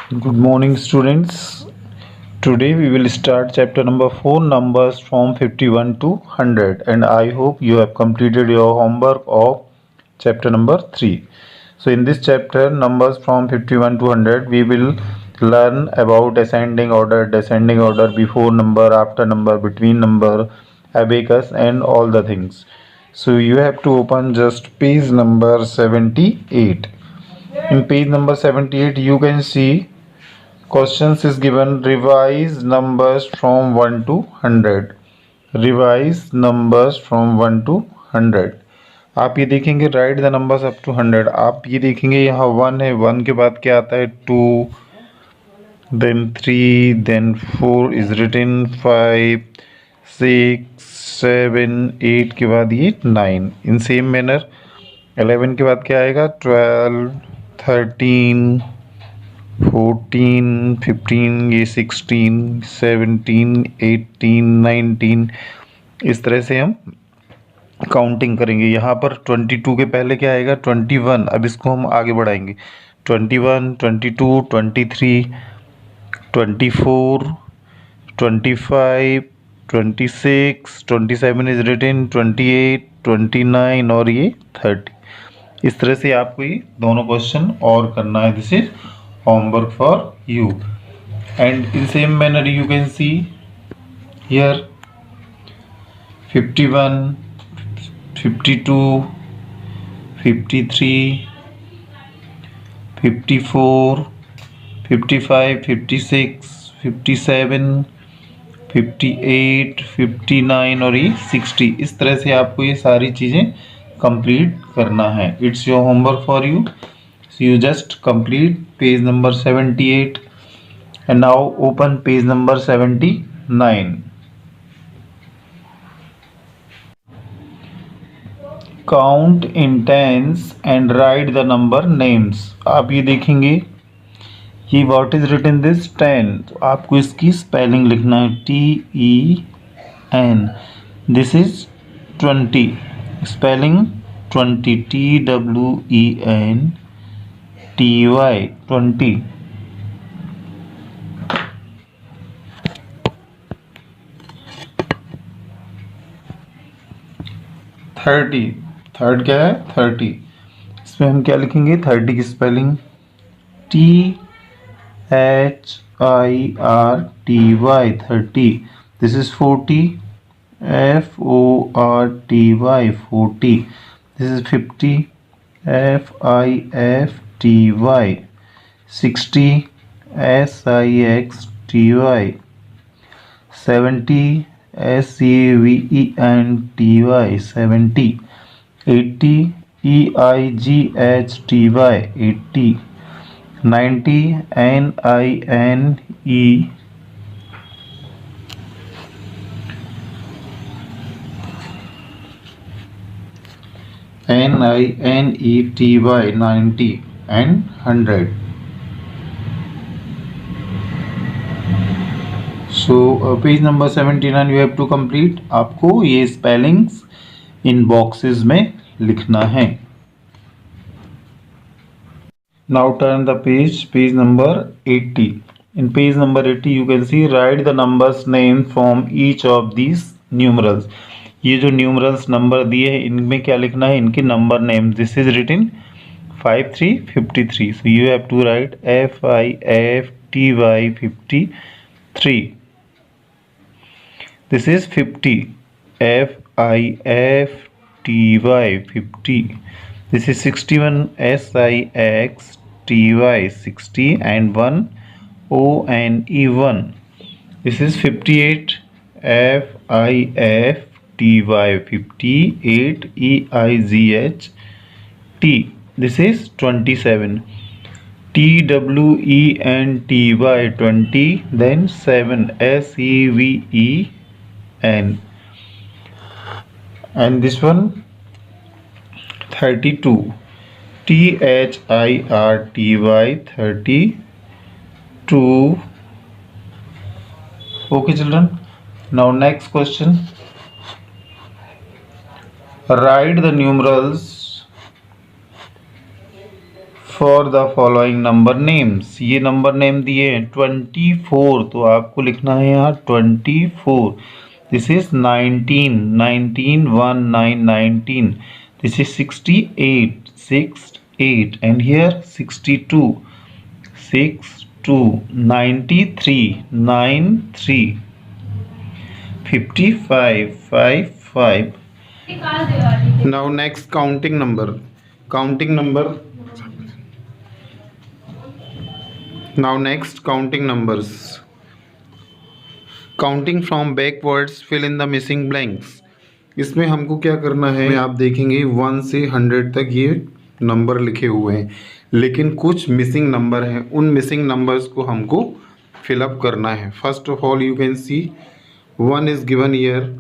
Good morning, students. Today we will start chapter number 4, numbers from 51 to 100, and I hope you have completed your homework of chapter number 3. So, in this chapter, numbers from 51 to 100, we will learn about descending order, before number, after number, between number, abacus, and all the things. So, you have to open just page number 78. In page number 78, you can see questions is given. Revise numbers from 1 to 100. Revise numbers from 1 to 100. आप ये देखेंगे write the numbers up to 100. आप ये देखेंगे यहाँ 1 है, 1 के बाद क्या आता है 2, then 3, then 4 is written, 5, 6, 7, 8 के बाद ये 9. इन सेम मैनर 11 के बाद क्या आएगा 12, 13, 14, 15, ये 16, 17, 18, 19. इस तरह से हम काउंटिंग करेंगे. यहाँ पर 22 के पहले क्या आएगा 21. अब इसको हम आगे बढ़ाएंगे 21, 22, 23, 24, 25, 26, 27 इज रिटन, 28, 29 और ये 30. इस तरह से आपको ये दोनों क्वेश्चन और करना है. This is homework for you, and in same manner you can see here 51, 52, 53, 54, 55, 56, 57, 58, 59 और ये 60. इस तरह से आपको ये सारी चीज़ें कंप्लीट करना है. It's your homework for you. So you just complete page number 78 and now open page number 79. Count in tens and write the number names. आप ये देखेंगे ये what is written this 10. तो आपको इसकी स्पेलिंग लिखना है TEN. This is 20. Spelling 20 TWEN TY 20. 30. Third क्या है 30. इसमें हम क्या लिखेंगे 30 की spelling THIRTY 30. This is 40 FORTY 40. This is 50 FIFTY. 60 SIXTY. 70 SEVENTY 70. 80 EIGHTY 80. 90 NINE. 90 and 100. So page number 79 you have to complete. आपको ये स्पेलिंग्स इन बॉक्सेस में लिखना है. Now turn the page number 80. In page number 80 you can see write the numbers name from each of these numerals. ये जो numerals number दिए हैं इनमें क्या लिखना है इनके number name. This is written 5353. So you have to write FIFTY 53. This is 50 FIFTY 50. This is 61 SIXTY 60 and 1 ONE 1. This is 58 FIFTY 58 EIGHT. This is 27 TWENTY 20. Then 7 SEVEN. And this one 32 THIRTY 32. Okay children, now next question. Write the numerals for the following number names, ये number name दिए हैं 24, तो आपको लिखना है यहाँ 24. This is 19, 19, 1, 9, 19. This is 68, 6, 8, and here 62, 6, 2, 93, 9, 3, 55, 5, 5. Now next counting number. Now next counting numbers. Counting from backwards, fill in the missing blanks. इसमें हमको क्या करना है, आप देखेंगे 1 से 100 तक ये नंबर लिखे हुए हैं, लेकिन कुछ मिसिंग नंबर हैं. उन मिसिंग नंबर्स को हमको फिलअप करना है. First of all you can C 1 is given year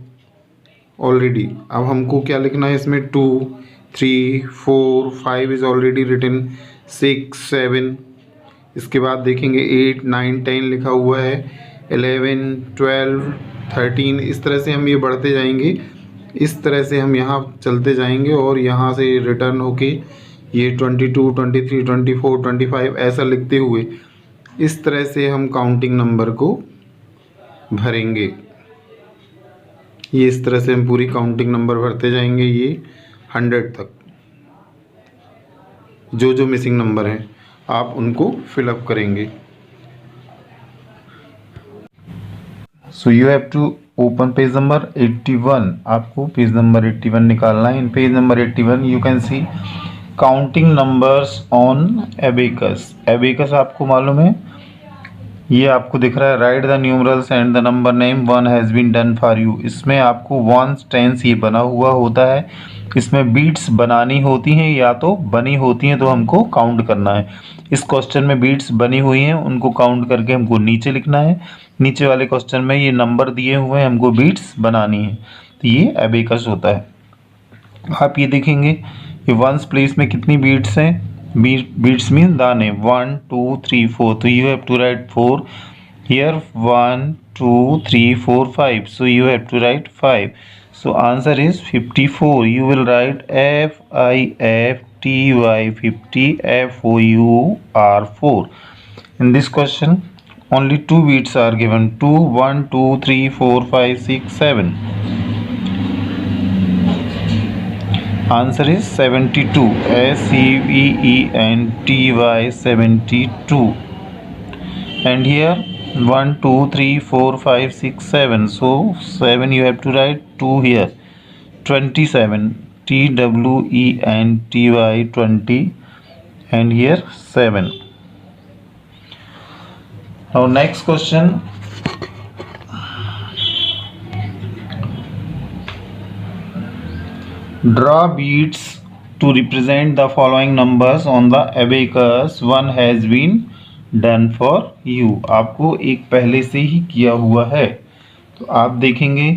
already. अब हमको क्या लिखना है इसमें 2, 3, 4, 5 इज़ ऑलरेडी रिटन, 6, 7. इसके बाद देखेंगे 8, 9, 10 लिखा हुआ है, 11, 12, 13. इस तरह से हम ये बढ़ते जाएंगे. इस तरह से हम यहाँ चलते जाएंगे और यहाँ से रिटर्न होके ये 22, 23, 24, 25 ऐसा लिखते हुए इस तरह से हम काउंटिंग नंबर को भरेंगे. ये इस तरह से हम पूरी काउंटिंग नंबर भरते जाएंगे ये 100 तक. जो जो मिसिंग नंबर हैं आप उनको फिलअप करेंगे. So you have to open page number 81. आपको पेज नंबर 81 निकालना है. In page number 81 you can see counting numbers on abacus. Abacus आपको मालूम है, ये आपको दिख रहा है write the numerals and the number name 1 has been done for you. इसमें आपको 1 टेंस ये बना हुआ होता है. इसमें बीट्स बनानी होती हैं या तो बनी होती हैं, तो हमको काउंट करना है. इस क्वेश्चन में बीट्स बनी हुई हैं, उनको काउंट करके हमको नीचे लिखना है. नीचे वाले क्वेश्चन में ये नंबर दिए हुए हैं, हमको बीट्स बनानी है. तो ये एबेकस होता है. आप ये देखेंगे ये वंस प्लेस में कितनी बीट्स हैं. बीट्स मीन दाने 1, 2, 3, 4. तो you have to write 4 here. 1, 2, 3, 4, 5. So you have to write 5. So answer is 54. You will write FIFTY 50, FOUR 4. In this question only 2 beats are given. 2, 1, 2, 3, 4, 5, 6, 7. Answer is 72. SEVENTY 72. And here 1, 2, 3, 4, 5, 6, 7. So 7 you have to write 2 here. 27. TWENTY 20. And here 7. Now next question. Draw beads to represent the following numbers on the abacus. 1 has been done for you. आपको एक पहले से ही किया हुआ है. तो आप देखेंगे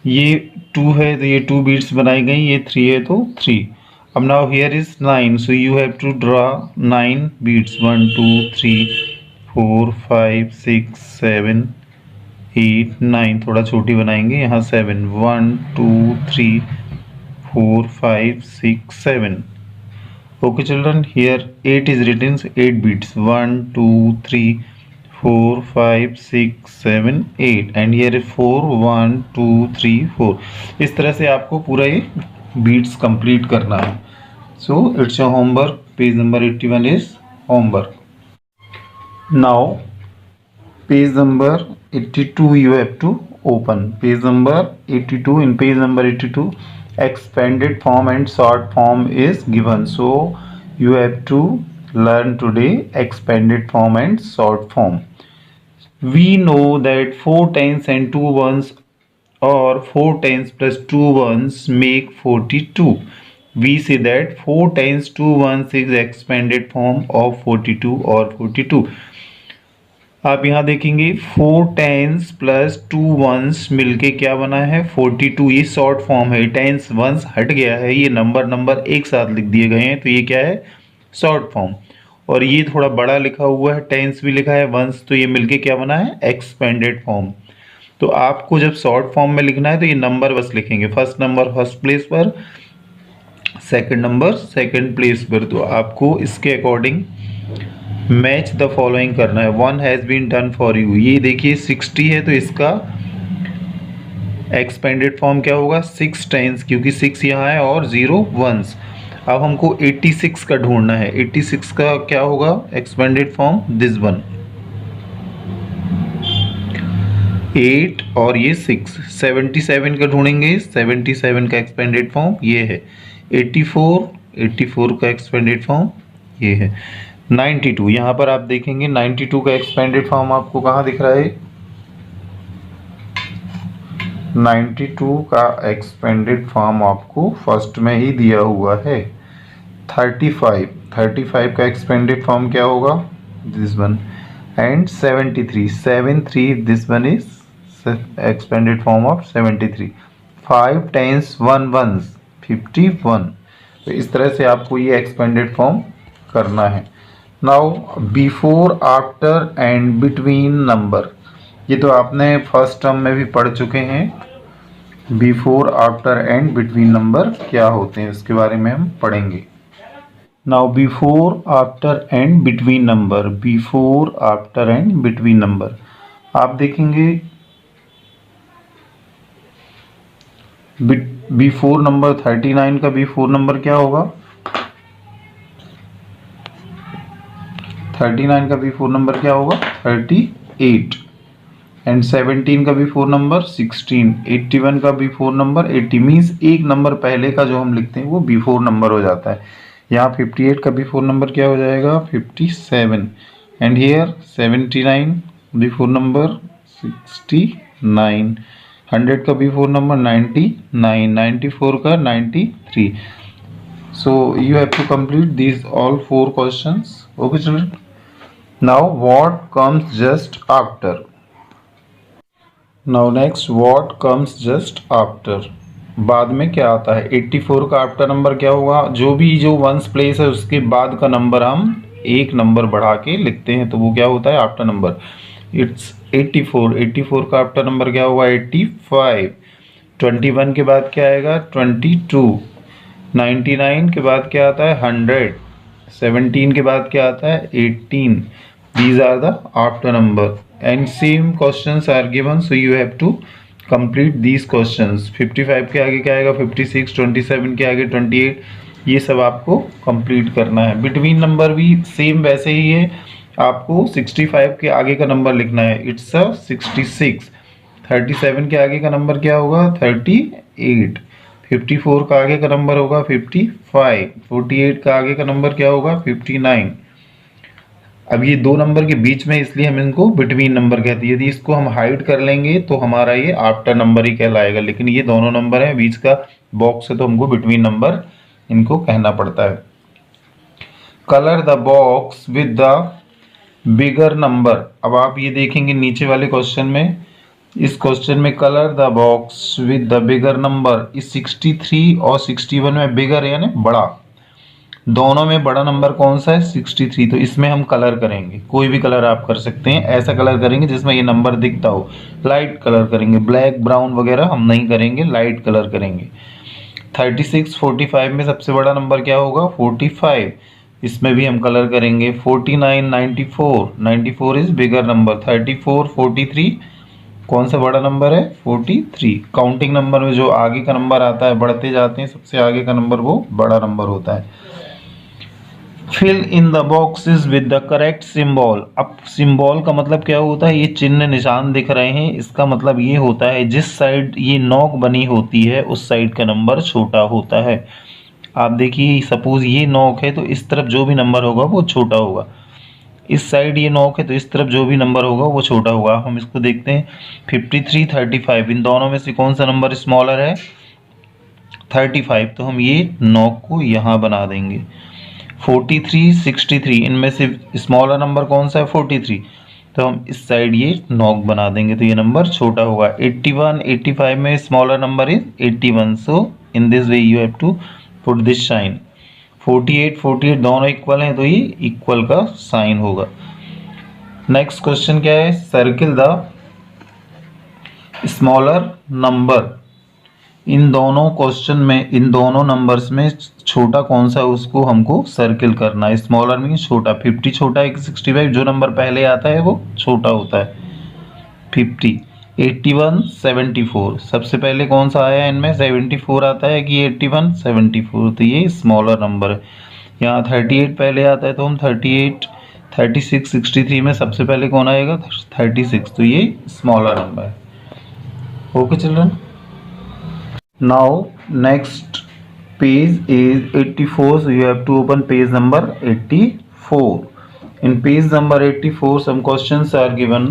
ये 2 है तो ये 2 बीट्स बनाई गई. ये 3 है तो 3. अब now here is 9. So you have to draw 9 beads. 1, 2, 3, 4, 5, 6, 7, 8, 9. थोड़ा छोटी बनाएंगे. यहाँ 7. 1, 2, 3, 4, 5, 6, 7. Okay children, here 8 is written, so 8 beats. 1, 2, 3, 4, 5, 6, 7, 8. And here is 4, 1, 2, 3, 4. इस तरह से आपको पूरा ये beats complete करना है. So it's your homework. Page number 81 is homework. Now page number 82 you have to open. Page number 82. In page number 82 expanded form and short form is given. So you have to learn today expanded form and short form. We know that 4 tens and 2 ones or 4 tens plus 2 ones make 42. We say that 4 tens 2 ones is expanded form of 42 or 42. आप यहाँ देखेंगे 4 tens plus 2 once मिलके क्या बना है 42. ये short form है. Tens ones हट गया है, ये नंबर एक साथ लिख दिए गए हैं, तो ये क्या है शॉर्ट फॉर्म. और ये थोड़ा बड़ा लिखा हुआ है, टेंस भी लिखा है, वंस, तो ये मिलके क्या बना है एक्सपेंडेड फॉर्म. तो आपको जब शॉर्ट फॉर्म में लिखना है तो ये नंबर बस लिखेंगे. फर्स्ट नंबर फर्स्ट प्लेस पर सेकंड नंबर सेकंड प्लेस पर। तो आपको इसके अकॉर्डिंग मैच द फॉलोइंग करना है। 1 has been done for you, ये देखिए 60 है तो इसका एक्सपेंडेड फॉर्म क्या होगा 6 टाइम्स, क्योंकि 6 यहाँ है और 0 वंस। अब हमको 86 का ढूंढना है। 86 का क्या होगा एक्सपेंडेड फॉर्म, दिस वन 8 और ये 6। 77 का ढूंढेंगे, 77 का एक्सपेंडेड फॉर्म ये है। 84 का एक्सपेंडेड फॉर्म ये है। 92 यहाँ पर आप देखेंगे 92 का एक्सपेंडेड फॉर्म आपको कहाँ दिख रहा है, 92 का एक्सपेंडेड फॉर्म आपको फर्स्ट में ही दिया हुआ है। 35 का एक्सपेंडेड फॉर्म क्या होगा, this one. And 73 this one is expanded form of 73। 5 times 1 ones 51। तो इस तरह से आपको ये एक्सपेंडेड फॉर्म करना है। Now before after and between number, ये तो आपने फर्स्ट टर्म में भी पढ़ चुके हैं। Before after and between number क्या होते हैं इसके बारे में हम पढ़ेंगे। Now before after and between number, before after and between number आप देखेंगे बिफोर नंबर 39 का बिफोर नंबर क्या होगा, 39 का बिफोर नंबर क्या होगा 38। एंड 17 का बिफोर नंबर 16। 81 का बिफोर नंबर 80। मीन्स एक नंबर पहले का जो हम लिखते हैं वो बिफोर नंबर हो जाता है। यहाँ 58 का बिफोर नंबर क्या हो जाएगा 57। And here 79 before number 69। 100 का बिफोर नंबर 99। 94 का 93। So you have to complete these all 4 questions. Okay children. Now what comes just after? Now next what comes just after? बाद में क्या आता है। 84 का आफ्टर नंबर क्या होगा, जो वंस प्लेस है उसके बाद का नंबर हम एक नंबर बढ़ा के लिखते हैं तो वो क्या होता है आफ्टर नंबर, इट्स 84। 84 का आफ्टर नंबर क्या होगा 85। 21 के बाद क्या आएगा 22। 99 के बाद क्या आता है 100। 17 के बाद क्या आता है 18। These are the after number and same questions are given, so you have to complete these questions। 55 के आगे क्या आएगा 56। 27 के आगे 28। ये सब आपको complete करना है। बिटवीन नंबर भी सेम वैसे ही है, आपको 65 के आगे का नंबर लिखना है, इट्स अ 66। 37 के आगे का नंबर क्या होगा 38। 54 का आगे का नंबर होगा 55। 48 का आगे का नंबर क्या होगा 59। अब ये दो नंबर के बीच में इसलिए हम इनको बिटवीन नंबर कहते हैं। यदि इसको हम हाइड कर लेंगे तो हमारा ये आफ्टर नंबर ही कहलाएगा, लेकिन ये दोनों नंबर हैं, बीच का बॉक्स है तो हमको बिटवीन नंबर इनको कहना पड़ता है। Colour the box with the bigger number. अब आप ये देखेंगे नीचे वाले क्वेश्चन में, इस क्वेश्चन में colour the box with the bigger number. इस 63 और 61 में बिगर यानी बड़ा, दोनों में बड़ा नंबर कौन सा है 63। तो इसमें हम कलर करेंगे, कोई भी कलर आप कर सकते हैं। ऐसा कलर करेंगे जिसमें ये नंबर दिखता हो, लाइट कलर करेंगे, ब्लैक ब्राउन वगैरह हम नहीं करेंगे, लाइट कलर करेंगे। 36 45 में सबसे बड़ा नंबर क्या होगा 45, इसमें भी हम कलर करेंगे। 49 94 इज बिगर नंबर। 34 43 कौन सा बड़ा नंबर है 43। काउंटिंग नंबर में जो आगे का नंबर आता है बढ़ते जाते हैं, सबसे आगे का नंबर वो बड़ा नंबर होता है। Fill in the boxes with the correct symbol. अब सिंबल का मतलब क्या होता है, ये चिन्ह निशान दिख रहे हैं, इसका मतलब ये होता है जिस साइड ये नोक बनी होती है उस साइड का नंबर छोटा होता है। आप देखिए सपोज ये नोक है तो इस तरफ जो भी नंबर होगा वो छोटा होगा, इस साइड ये नोक है तो इस तरफ जो भी नंबर होगा वो छोटा होगा। हम इसको देखते हैं 53 35, इन दोनों में से कौन सा नंबर स्मॉलर है 35, तो हम ये नोक को यहाँ बना देंगे। 43 63, इनमें से स्मॉलर नंबर कौन सा है 43, तो हम इस साइड ये नोक बना देंगे तो ये नंबर छोटा होगा। 81 85 में smaller number is 81, so in this way you have to put this sign. 48 दोनों इक्वल हैं तो ये इक्वल का साइन होगा। नेक्स्ट क्वेश्चन क्या है, सर्किल द स्मॉलर नंबर। इन दोनों क्वेश्चन में इन दोनों नंबर्स में छोटा कौन सा है उसको हमको सर्किल करना है। स्मॉलर मीन्स छोटा। 50 छोटा है कि 65, जो नंबर पहले आता है वो छोटा होता है। 50, 81, 74, सबसे पहले कौन सा आया इनमें? 74 आता है कि 81, 74, तो ये स्मॉलर नंबर है। यहाँ 38 पहले आता है तो हम 38, 36, 63 में सबसे पहले कौन आएगा? 36, तो ये स्मॉलर नंबर है। Okay children, now next page is 84, so you have to open page number 84. In page number 84 some questions are given.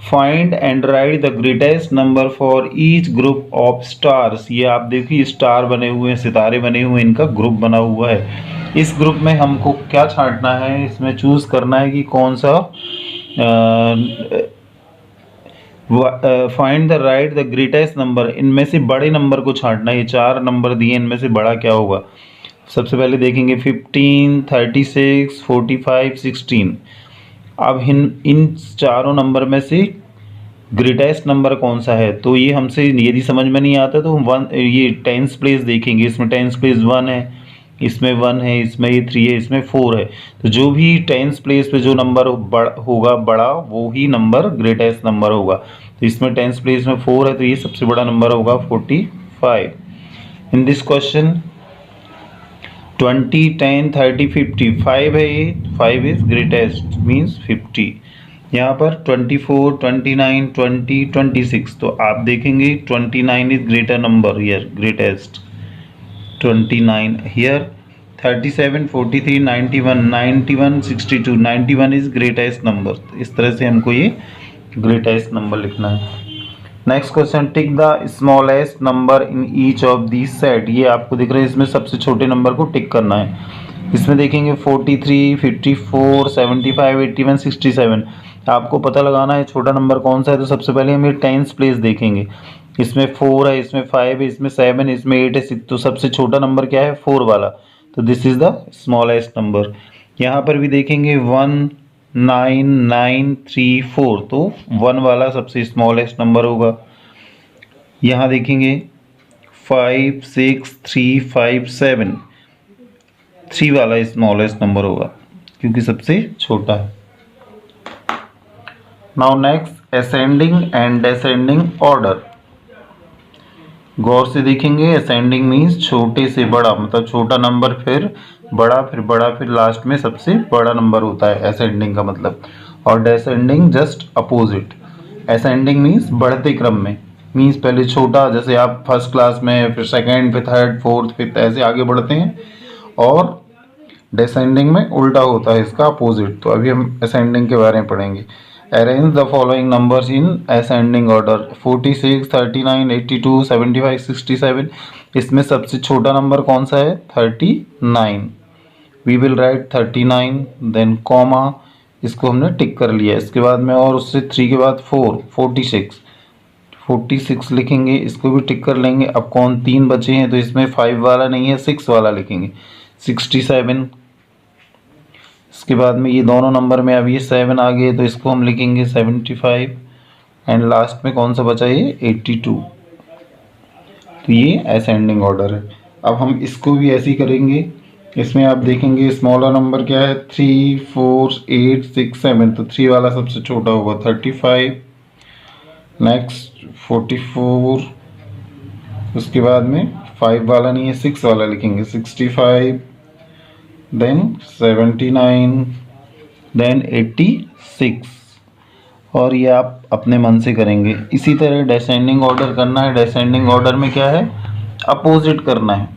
Find and write the greatest number for each group of stars. ये आप देखिए star बने हुए हैं, सितारे बने हुए हैं, इनका ग्रुप बना हुआ है। इस ग्रुप में हमको क्या छांटना है? इसमें चूज करना है कि कौन सा find the right the greatest number, इनमें से बड़े नंबर को छांटना है। ये 4 नंबर दिए, इनमें से बड़ा क्या होगा? सबसे पहले देखेंगे 15, 36, 45, 16। अब इन चारों नंबर में से ग्रेटेस्ट नंबर कौन सा है? तो ये हमसे यदि समझ में नहीं आता तो हम ये टेंस प्लेस देखेंगे। इसमें टेंस प्लेस 1 है, इसमें 1 है, इसमें ये 3 है, इसमें 4 है। तो जो भी टेंस प्लेस पे जो नंबर होगा बड़ा, वो ही नंबर ग्रेटेस्ट नंबर होगा। तो इसमें टेंस प्लेस में 4 है, तो ये सबसे बड़ा नंबर होगा 45। इन दिस क्वेश्चन 20, 10, 30, 50, 5 है, ये 5 इज ग्रेटेस्ट मीन्स 50। यहाँ पर 24, 29, 20, 26, तो आप देखेंगे 29 is greater number here, greatest 29 here। 37, 43, 91, 91, 62, 91 is greatest number. इस तरह से हमको ये ग्रेटेस्ट नंबर लिखना है। Next question, tick the smallest number in each of these set. ये आपको दिख रहा है, इसमें सबसे छोटे नंबर को टिक करना है। इसमें देखेंगे 43, 54, 75, 81, 67। आपको पता लगाना है छोटा नंबर कौन सा है। तो सबसे पहले हम ये टेंस प्लेस देखेंगे। इसमें 4 है, इसमें 5 है, इसमें 7 है, इसमें 8 है, 6। तो सबसे छोटा नंबर क्या है? 4 वाला। तो this is the smallest number. यहाँ पर भी देखेंगे 1, 9, 9, 3, 4, तो 1 वाला सबसे स्मॉलेस्ट नंबर होगा। यहाँ देखेंगे 5, 6, 3, 5, 7, 3 वाला स्मॉलेस्ट नंबर होगा क्योंकि सबसे छोटा है। Now next, ascending and descending order. गौर से देखेंगे, असेंडिंग मीन्स छोटे से बड़ा, मतलब छोटा नंबर फिर बड़ा, फिर बड़ा, फिर लास्ट में सबसे बड़ा नंबर होता है असेंडिंग का मतलब। और descending just opposite. Ascending means बढ़ते क्रम में, मीन्स पहले छोटा, जैसे आप फर्स्ट क्लास में, फिर सेकेंड, फिर थर्ड, फोर्थ, फिफ्थ, ऐसे आगे बढ़ते हैं। और डिसेंडिंग में उल्टा होता है, इसका अपोजिट। तो अभी हम असेंडिंग के बारे में पढ़ेंगे। Arrange the following numbers in ascending order: 46, 39, 82, 75, 67। इसमें सबसे छोटा नंबर कौन सा है? 39। We will write 39, then comma, इसको हमने टिक कर लिया। इसके बाद में और उससे 3 के बाद 4, 46, 46 लिखेंगे, इसको भी टिक कर लेंगे। अब कौन 3 बचे हैं, तो इसमें 5 वाला नहीं है, 6 वाला लिखेंगे, 67। इसके बाद में ये दोनों नंबर में अब ये 7 आ गए, तो इसको हम लिखेंगे 75। एंड लास्ट में कौन सा बचा? ये 82। तो ये असेंडिंग ऑर्डर है। अब हम इसको भी ऐसे ही करेंगे। इसमें आप देखेंगे स्मॉलर नंबर क्या है? 3, 4, 8, 6, 7, तो 3 वाला सबसे छोटा होगा 35। नेक्स्ट 44, उसके बाद में 5 वाला नहीं है, 6 वाला लिखेंगे, 65, देन 79, देन 86। और ये आप अपने मन से करेंगे। इसी तरह डिसेंडिंग ऑर्डर करना है। डिसेंडिंग ऑर्डर में क्या है? अपोजिट करना है।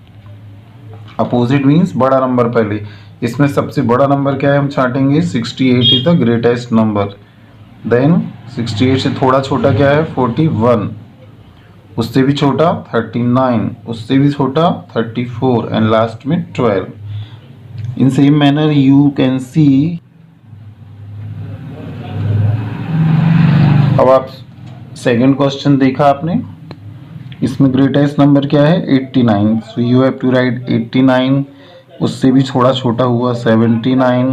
अपोजिट मीन्स बड़ा नंबर पहले। इसमें सबसे बड़ा नंबर क्या है? हम छांटेंगे 68 is the greatest number. Then 68 से थोड़ा छोटा क्या है? 41, उससे भी छोटा 39, उससे भी छोटा 34, एंड लास्ट में 12। In same manner you can see। अब आप सेकंड क्वेश्चन देखा आपने, इसमें ग्रेटेस्ट नंबर क्या है? 89। So you have to write 89, उससे भी थोड़ा छोटा हुआ 79,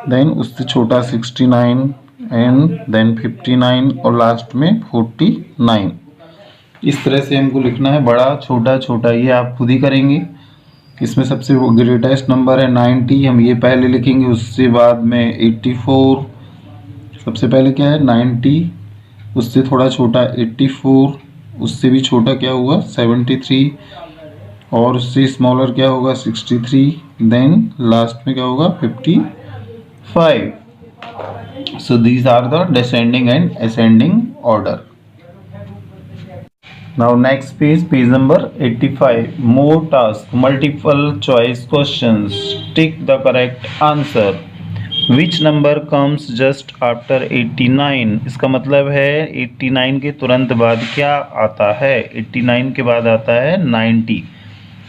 देन उससे छोटा 69, एंड देन 59, और लास्ट में 49। इस तरह से हमको लिखना है, बड़ा, छोटा, छोटा, ये आप खुद ही करेंगे। इसमें सबसे ग्रेटेस्ट नंबर है 90, हम ये पहले लिखेंगे, उससे बाद में 84, सबसे पहले क्या है 90, उससे थोड़ा छोटा 84, उससे भी छोटा क्या हुआ 73, और उससे स्मॉलर क्या होगा 63, देन लास्ट में क्या होगा 55. So these are the descending and ascending order. Now next page, page number 85. More task, multiple choice questions. Tick the correct answer. Which number comes just after 89? इसका मतलब है 89 के तुरंत बाद क्या आता है? 89 के बाद आता है 90.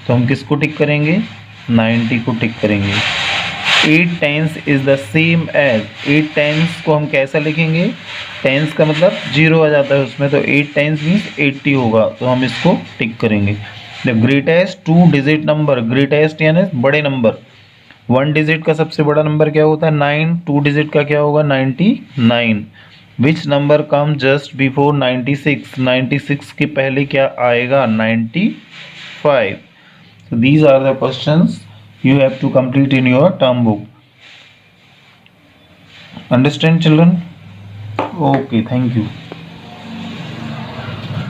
तो हम किसको टिक करेंगे? 90 को टिक करेंगे. 8 tens is the same as, 8 tens को हम कैसा लिखेंगे? टेंस का मतलब 0 आ जाता है उसमें, तो 8 टेंस मीन्स 80 होगा, तो हम इसको टिक करेंगे. The greatest 2 digit number, greatest यानी बड़े नंबर, 1 डिजिट का सबसे बड़ा नंबर क्या होता है 9, 2 डिजिट का क्या होगा 99. Which number come just before 96, 96 के पहले क्या आएगा 95. So these are the questions you have to complete in your term book. Understand children? Okay, thank you.